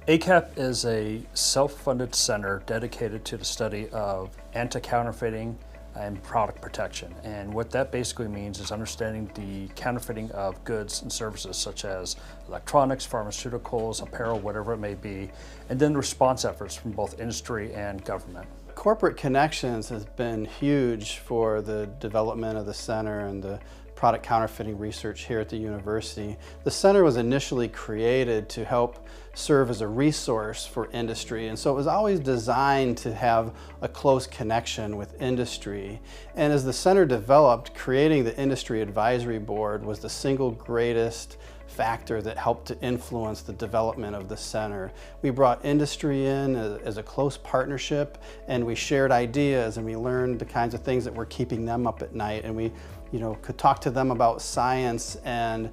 ACAP is a self-funded center dedicated to the study of anti-counterfeiting and product protection. And what that basically means is understanding the counterfeiting of goods and services such as electronics, pharmaceuticals, apparel, whatever it may be, and then response efforts from both industry and government. Corporate connections has been huge for the development of the center and the product counterfeiting research here at the university. The center was initially created to help serve as a resource for industry, and so it was always designed to have a close connection with industry. And as the center developed, creating the Industry Advisory Board was the single greatest factor that helped to influence the development of the center. We brought industry in as a close partnership, and we shared ideas, and we learned the kinds of things that were keeping them up at night, and we could talk to them about science and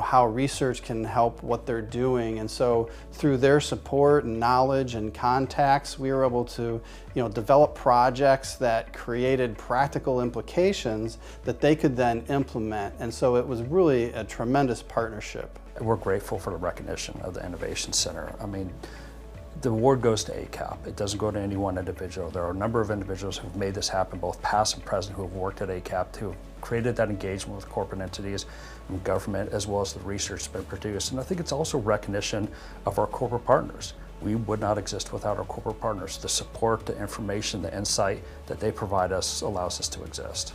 how research can help what they're doing. And so through their support and knowledge and contacts, we were able to develop projects that created practical implications that they could then implement. And so it was really a tremendous partnership. We're grateful for the recognition of the Innovation Center. I mean, the award goes to ACAP. It doesn't go to any one individual. There are a number of individuals who've made this happen, both past and present, who have worked at ACAP, who have created that engagement with corporate entities and government, as well as the research that's been produced. And I think it's also recognition of our corporate partners. We would not exist without our corporate partners. The support, the information, the insight that they provide us allows us to exist.